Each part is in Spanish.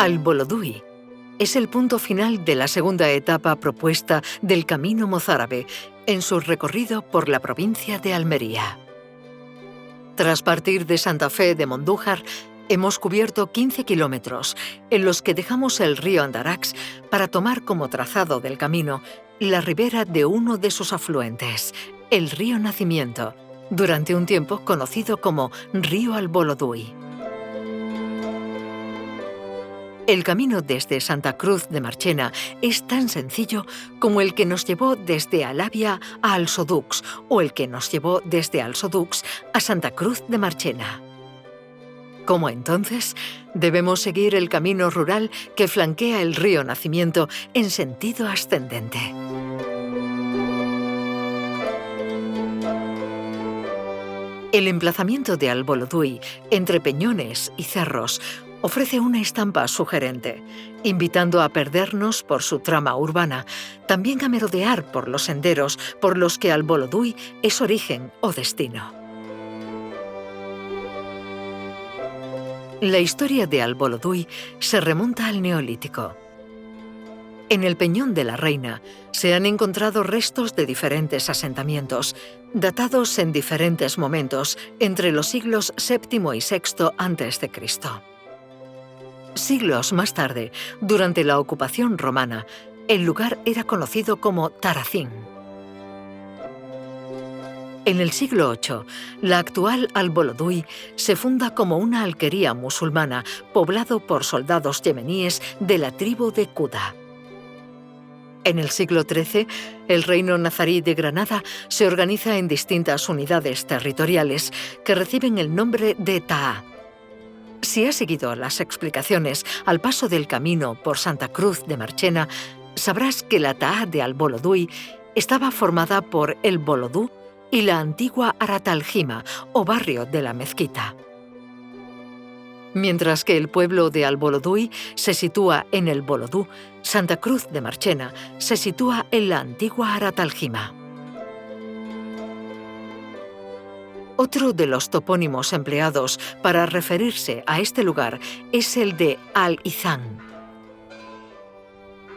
Al-Bolodui es el punto final de la segunda etapa propuesta del Camino Mozárabe en su recorrido por la provincia de Almería. Tras partir de Santa Fe de Mondújar, hemos cubierto 15 kilómetros, en los que dejamos el río Andarax para tomar como trazado del camino la ribera de uno de sus afluentes, el río Nacimiento, durante un tiempo conocido como río Al-Bolodui. El camino desde Santa Cruz de Marchena es tan sencillo como el que nos llevó desde Alavia a Alsodux o el que nos llevó desde Alsodux a Santa Cruz de Marchena. Como entonces, debemos seguir el camino rural que flanquea el río Nacimiento en sentido ascendente. El emplazamiento de Al-Bolodui, entre peñones y cerros, ofrece una estampa sugerente, invitando a perdernos por su trama urbana, también a merodear por los senderos por los que Al-Bolodui es origen o destino. La historia de Al-Bolodui se remonta al Neolítico. En el Peñón de la Reina se han encontrado restos de diferentes asentamientos, datados en diferentes momentos entre los siglos VII y VI a.C. Siglos más tarde, durante la ocupación romana, el lugar era conocido como Taracín. En el siglo VIII, la actual Al-Bolodui se funda como una alquería musulmana poblado por soldados yemeníes de la tribu de Quda. En el siglo XIII, el reino nazarí de Granada se organiza en distintas unidades territoriales que reciben el nombre de Ta'a. Si has seguido las explicaciones al paso del camino por Santa Cruz de Marchena, sabrás que la Ta'a de Al-Bolodui estaba formada por el Bolodú y la antigua Arataljima, o barrio de la mezquita. Mientras que el pueblo de Al-Bolodui se sitúa en el Bolodú, Santa Cruz de Marchena se sitúa en la antigua Arataljima. Otro de los topónimos empleados para referirse a este lugar es el de Al-Izán.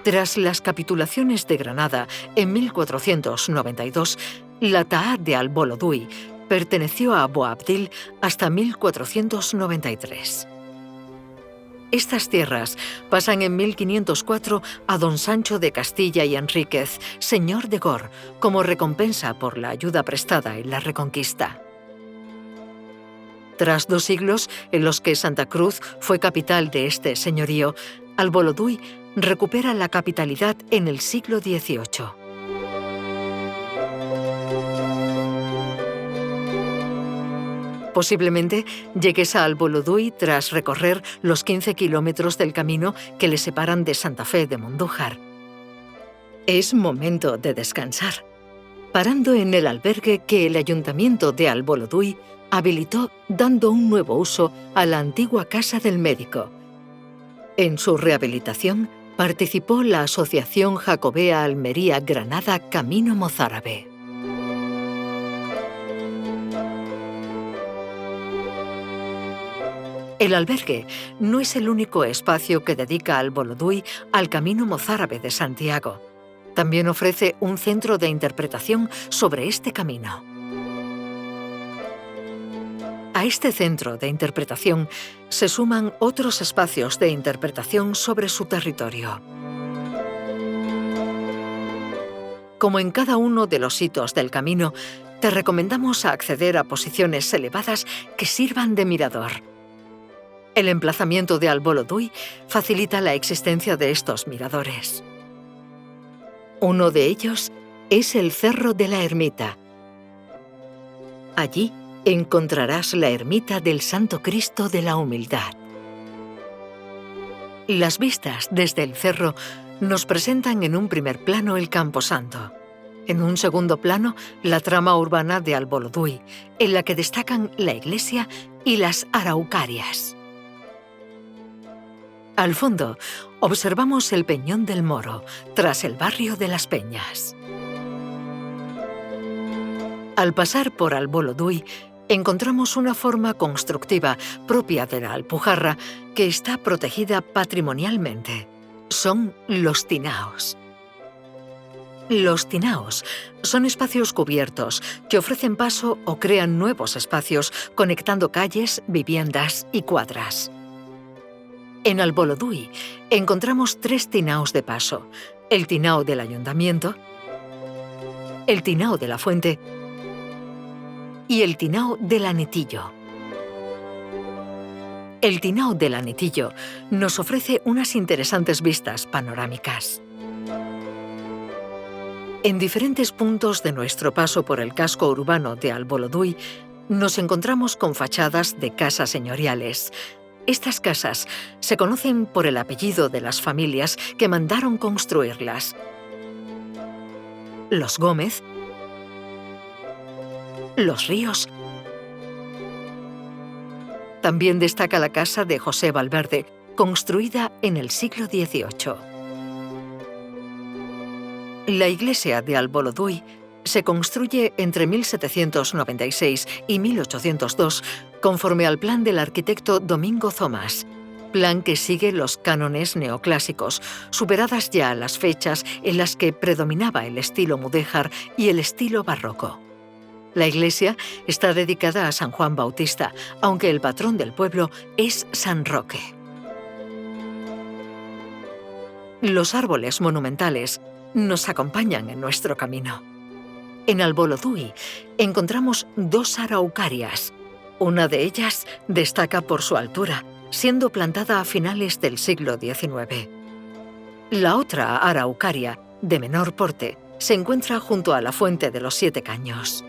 Tras las capitulaciones de Granada en 1492, la Ta'a de Al-Bolodui perteneció a Boabdil hasta 1493. Estas tierras pasan en 1504 a don Sancho de Castilla y Enríquez, señor de Gor, como recompensa por la ayuda prestada en la Reconquista. Tras 2 siglos en los que Santa Cruz fue capital de este señorío, Al-Bolodui recupera la capitalidad en el siglo XVIII. Posiblemente llegues a Al-Bolodui tras recorrer los 15 kilómetros del camino que le separan de Santa Fe de Mondújar. Es momento de descansar, parando en el albergue que el ayuntamiento de Al-Bolodui habilitó dando un nuevo uso a la antigua casa del médico. En su rehabilitación participó la Asociación Jacobea Almería Granada Camino Mozárabe. El albergue no es el único espacio que dedica Al-Bolodui al Camino Mozárabe de Santiago. También ofrece un centro de interpretación sobre este camino. A este centro de interpretación se suman otros espacios de interpretación sobre su territorio. Como en cada uno de los hitos del camino, te recomendamos acceder a posiciones elevadas que sirvan de mirador. El emplazamiento de Al-Bolodui facilita la existencia de estos miradores. Uno de ellos es el Cerro de la Ermita. Allí encontrarás la ermita del Santo Cristo de la Humildad. Las vistas desde el cerro nos presentan en un primer plano el Camposanto. En un segundo plano, la trama urbana de Al-Bolodui, en la que destacan la iglesia y las araucarias. Al fondo, observamos el Peñón del Moro, tras el barrio de Las Peñas. Al pasar por Al-Bolodui, encontramos una forma constructiva propia de la Alpujarra que está protegida patrimonialmente. Son los tinaos. Los tinaos son espacios cubiertos que ofrecen paso o crean nuevos espacios conectando calles, viviendas y cuadras. En Albolodui encontramos 3 tinaos de paso: el tinao del Ayuntamiento, el tinao de la Fuente y el tinao del Anetillo. El tinao del Anetillo nos ofrece unas interesantes vistas panorámicas. En diferentes puntos de nuestro paso por el casco urbano de Albolodui nos encontramos con fachadas de casas señoriales. Estas casas se conocen por el apellido de las familias que mandaron construirlas: los Gómez, los Ríos. También destaca la casa de José Valverde, construida en el siglo XVIII. La iglesia de Albolodui se construye entre 1796 y 1802 conforme al plan del arquitecto Domingo Thomas, plan que sigue los cánones neoclásicos, superadas ya las fechas en las que predominaba el estilo mudéjar y el estilo barroco. La iglesia está dedicada a San Juan Bautista, aunque el patrón del pueblo es San Roque. Los árboles monumentales nos acompañan en nuestro camino. En Albolodui encontramos 2 araucarias. Una de ellas destaca por su altura, siendo plantada a finales del siglo XIX. La otra araucaria, de menor porte, se encuentra junto a la Fuente de los 7 Caños.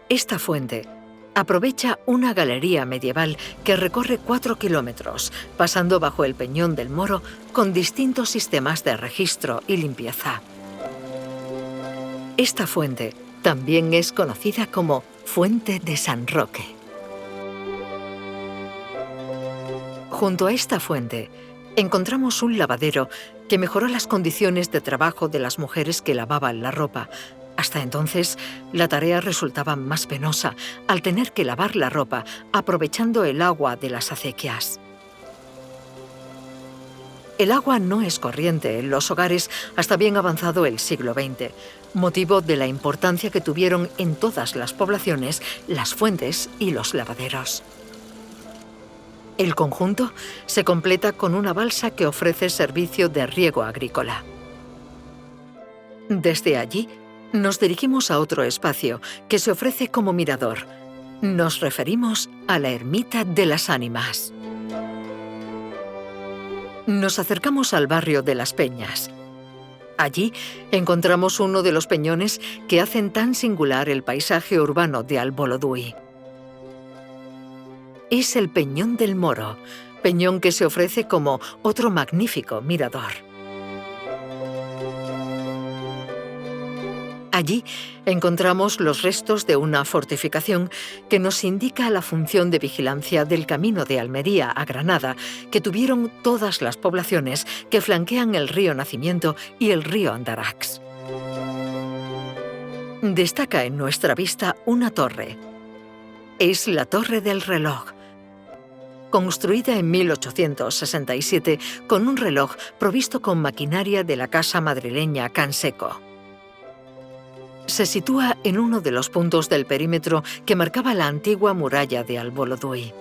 Esta fuente aprovecha una galería medieval que recorre 4 kilómetros, pasando bajo el Peñón del Moro con distintos sistemas de registro y limpieza. Esta fuente también es conocida como Fuente de San Roque. Junto a esta fuente encontramos un lavadero que mejoró las condiciones de trabajo de las mujeres que lavaban la ropa. Hasta entonces, la tarea resultaba más penosa al tener que lavar la ropa aprovechando el agua de las acequias. El agua no es corriente en los hogares hasta bien avanzado el siglo XX, motivo de la importancia que tuvieron en todas las poblaciones las fuentes y los lavaderos. El conjunto se completa con una balsa que ofrece servicio de riego agrícola. Desde allí, nos dirigimos a otro espacio que se ofrece como mirador. Nos referimos a la Ermita de las Ánimas. Nos acercamos al barrio de Las Peñas. Allí encontramos uno de los peñones que hacen tan singular el paisaje urbano de Albolodui. Es el Peñón del Moro, peñón que se ofrece como otro magnífico mirador. Allí encontramos los restos de una fortificación que nos indica la función de vigilancia del camino de Almería a Granada que tuvieron todas las poblaciones que flanquean el río Nacimiento y el río Andarax. Destaca en nuestra vista una torre. Es la Torre del Reloj, construida en 1867 con un reloj provisto con maquinaria de la casa madrileña Canseco. Se sitúa en uno de los puntos del perímetro que marcaba la antigua muralla de Albolodui.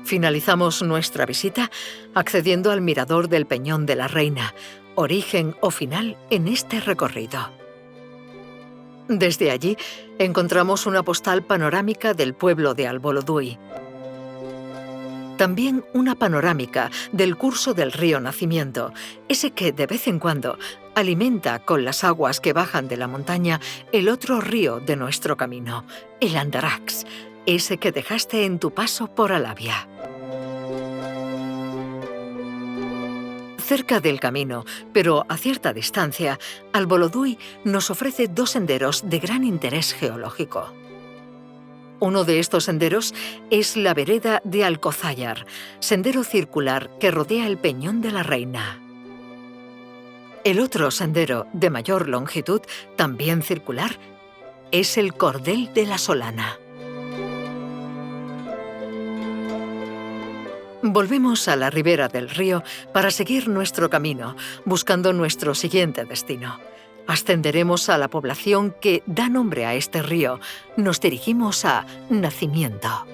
Finalizamos nuestra visita accediendo al mirador del Peñón de la Reina, origen o final en este recorrido. Desde allí encontramos una postal panorámica del pueblo de Albolodui. También una panorámica del curso del río Nacimiento, ese que de vez en cuando alimenta con las aguas que bajan de la montaña el otro río de nuestro camino, el Andarax, ese que dejaste en tu paso por Alavia. Cerca del camino, pero a cierta distancia, Albolodui nos ofrece 2 senderos de gran interés geológico. Uno de estos senderos es la vereda de Alcozayar, sendero circular que rodea el Peñón de la Reina. El otro sendero, de mayor longitud, también circular, es el Cordel de la Solana. Volvemos a la ribera del río para seguir nuestro camino, buscando nuestro siguiente destino. Ascenderemos a la población que da nombre a este río. Nos dirigimos a Nacimiento.